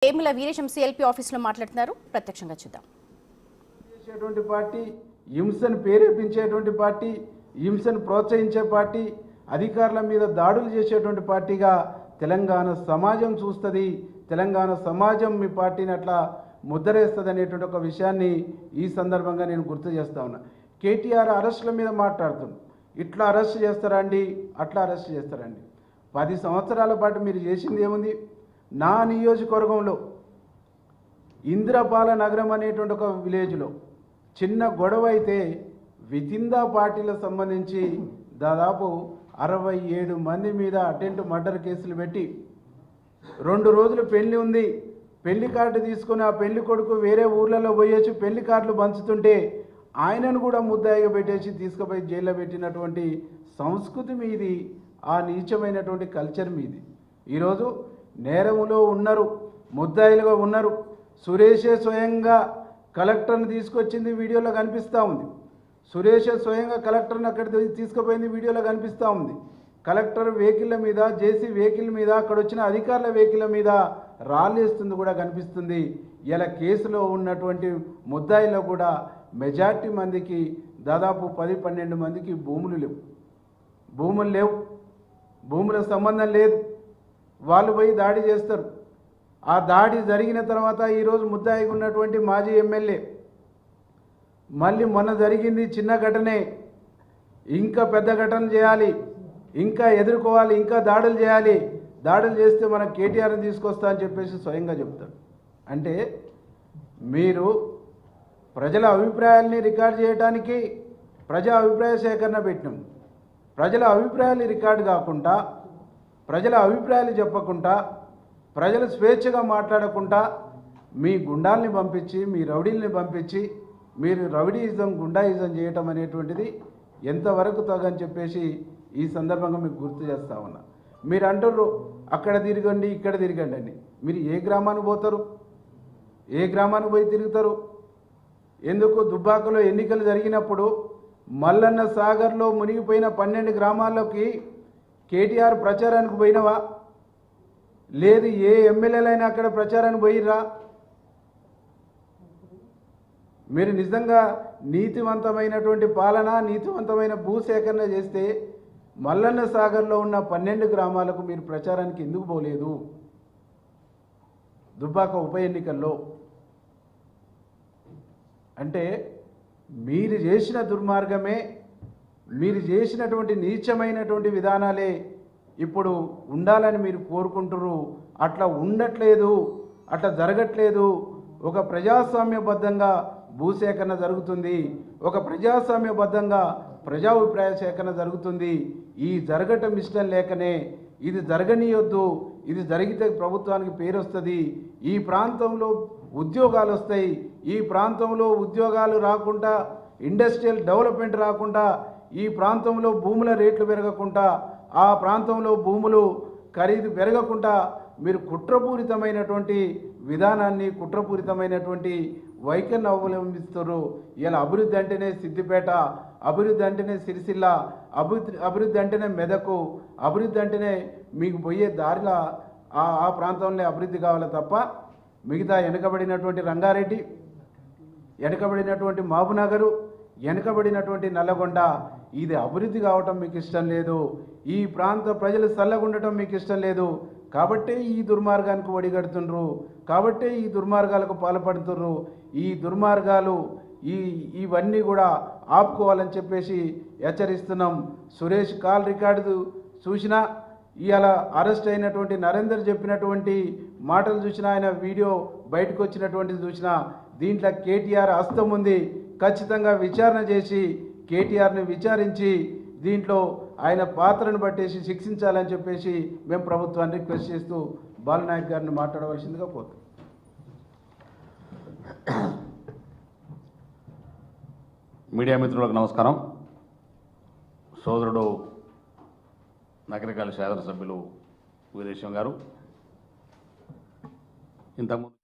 ఏమిల Veeresham CLP office లో మాట్లాడుతున్నారు ప్రత్యక్షంగా చూద్దాం. చేసేటువంటి పార్టీ, హింసను ప్రేరేపించేటువంటి పార్టీ, హింసను ప్రోత్సహించే పార్టీ, అధికారుల మీద దాడులు చేసేటువంటి పార్టీగా తెలంగాణ సమాజం చూస్తుంది. తెలంగాణ సమాజం మీ పార్టీని అట్లా ముద్రేస్తుంది అనేటువంటి ఒక విషయాన్ని ఈ సందర్భంగా నేను గుర్తు చేస్తా ఉన్నా. కేటీఆర్ అరెస్టుల మీద మాట్లాడుతున్నాను. ఇట్లా అరెస్ట్ చేస్తారండి, అట్లా అరెస్ట్ చేస్తారండి. 10 సంవత్సరాల పాటు మీరు చేసింది ఏముంది? నా నియోజకవర్గంలో ఇంద్రపాల నగరం అనేటువంటి ఒక విలేజ్లో చిన్న గొడవ అయితే వితిందా పార్టీలకు సంబంధించి దాదాపు 67 మంది మీద అటెంప్ట్ మర్డర్ కేసులు పెట్టి 2 రోజులు పెళ్లి ఉంది, పెళ్లి కార్డు తీసుకొని ఆ పెళ్లి కొడుకు వేరే ఊర్లలో పోయేసి పెళ్లి కార్డులు పంచుతుంటే ఆయనను కూడా ముద్దాయిగా పెట్టేసి తీసుకుపోయి జైల్లో పెట్టినటువంటి సంస్కృతి మీది, ఆ నీచమైనటువంటి కల్చర్ మీది. ఈరోజు నేరములో ఉన్నారు, ముద్దాయిలుగా ఉన్నారు. సురేషే స్వయంగా కలెక్టర్ని తీసుకొచ్చింది వీడియోలో కనిపిస్తూ ఉంది. సురేషే స్వయంగా కలెక్టర్ని అక్కడ తీసుకుపోయింది వీడియోలో కనిపిస్తూ ఉంది. కలెక్టర్ వెహికల్ల మీద, జేసీ వెహికల్ మీద, అక్కడ వచ్చిన అధికారుల వెహికల్ మీద రాళ్ళేస్తుంది కూడా కనిపిస్తుంది. ఇలా కేసులో ఉన్నటువంటి ముద్దాయిలో కూడా మెజార్టీ మందికి దాదాపు 10-12 మందికి భూములు లేవు, భూములకు సంబంధం లేదు. వాళ్ళు పోయి దాడి చేస్తారు. ఆ దాడి జరిగిన తర్వాత ఈరోజు ముద్దాయిగా ఉన్నటువంటి మాజీ ఎమ్మెల్యే మళ్ళీ మొన్న జరిగింది చిన్న ఘటనే, ఇంకా పెద్ద ఘటనలు చేయాలి, ఇంకా ఎదుర్కోవాలి, ఇంకా దాడులు చేయాలి, దాడులు చేస్తే మన కేటీఆర్ని తీసుకొస్తా అని చెప్పేసి స్వయంగా చెప్తాడు. అంటే మీరు ప్రజల అభిప్రాయాల్ని రికార్డు చేయడానికి ప్రజా అభిప్రాయ సేకరణ పెట్టినాం. ప్రజల అభిప్రాయాలు రికార్డు కాకుండా, ప్రజల అభిప్రాయాలు చెప్పకుండా, ప్రజలు స్వేచ్ఛగా మాట్లాడకుండా మీ గుండాల్ని పంపించి, మీ రౌడీల్ని పంపించి మీరు రౌడీయిజం, గుండాయిజం చేయటం అనేటువంటిది ఎంతవరకు తగని చెప్పేసి ఈ సందర్భంగా మీకు గుర్తు చేస్తా ఉన్నా. మీరు అంటారు అక్కడ తిరగండి, ఇక్కడ తిరగండి అని. మీరు ఏ గ్రామానికి పోతారు? ఏ గ్రామానికి పోయి తిరుగుతారు? ఎందుకు? దుబ్బాకలో ఎన్నికలు జరిగినప్పుడు మల్లన్న సాగర్లో మునిగిపోయిన 12 గ్రామాల్లోకి కేటీఆర్ ప్రచారానికి పోయినవా? లేదు. ఏ ఎమ్మెల్యేలైనా అక్కడ ప్రచారానికి పోయిర్రా? మీరు నిజంగా నీతివంతమైనటువంటి పాలన, నీతివంతమైన భూసేకరణ చేస్తే మల్లన్న సాగర్లో ఉన్న 12 గ్రామాలకు మీరు ప్రచారానికి ఎందుకు పోలేదు? దుబ్బాక ఉప ఎన్నికల్లో అంటే మీరు చేసిన దుర్మార్గమే, మీరు చేసినటువంటి నీచమైనటువంటి విధానాలే ఇప్పుడు ఉండాలని మీరు కోరుకుంటున్నారు. అట్లా ఉండట్లేదు, అట్లా జరగట్లేదు. ఒక ప్రజాస్వామ్యబద్ధంగా భూసేకరణ జరుగుతుంది, ఒక ప్రజాస్వామ్యబద్ధంగా ప్రజాభిప్రాయ సేకరణ జరుగుతుంది. ఈ జరగటం ఇష్టం లేకనే ఇది జరగనీయొద్దు, ఇది జరిగితే ప్రభుత్వానికి పేరు వస్తుంది, ఈ ప్రాంతంలో ఉద్యోగాలు వస్తాయి, ఈ ప్రాంతంలో ఉద్యోగాలు రాకుండా, ఇండస్ట్రియల్ డెవలప్మెంట్ రాకుండా, ఈ ప్రాంతంలో భూముల రేట్లు పెరగకుండా, ఆ ప్రాంతంలో భూములు ఖరీదు పెరగకుండా మీరు కుట్రపూరితమైనటువంటి విధానాన్ని, కుట్రపూరితమైనటువంటి వైఖరిని అవలంబిస్తారు. ఇలా అభివృద్ధి అంటేనే సిద్దిపేట, అభివృద్ధి అంటేనే సిరిసిల్ల, అభివృద్ధి అంటేనే మెదకు, అభివృద్ధి అంటేనే మీకు పోయే దారిలో ఆ ప్రాంతంలో అభివృద్ధి కావాలి తప్ప మిగతా వెనుకబడినటువంటి రంగారెడ్డి, వెనుకబడినటువంటి మహబూబ్నగర్, వెనుకబడినటువంటి నల్లగొండ ఇది అభివృద్ధి కావటం మీకు ఇష్టం లేదు. ఈ ప్రాంత ప్రజలు చల్లగుండటం మీకు ఇష్టం లేదు. కాబట్టే ఈ దుర్మార్గానికి ఒడిగడుతుండ్రు, కాబట్టే ఈ దుర్మార్గాలకు పాల్పడుతుర్రు. ఈ దుర్మార్గాలు ఇవన్నీ కూడా ఆపుకోవాలని చెప్పేసి హెచ్చరిస్తున్నాం. సురేష్ కాల్ రికార్డు చూసినా, ఇవాళ అరెస్ట్ అయినటువంటి నరేందర్ చెప్పినటువంటి మాటలు చూసినా, ఆయన వీడియో బయటకు వచ్చినటువంటిది చూసినా, దీంట్లో కేటీఆర్ హస్తం ఉంది. ఖచ్చితంగా విచారణ చేసి కేటీఆర్ని విచారించి దీంట్లో ఆయన పాత్రను పట్టేసి శిక్షించాలని చెప్పేసి మేము ప్రభుత్వాన్ని రిక్వెస్ట్ చేస్తూ బాలనాయక్ గారిని మాట్లాడవలసిందిగా కోరుతాం. మీడియా మిత్రులకు నమస్కారం. సోదరుడు నగరకాల శాసనసభ్యులు వీరేశం గారు ఇంతకుముందు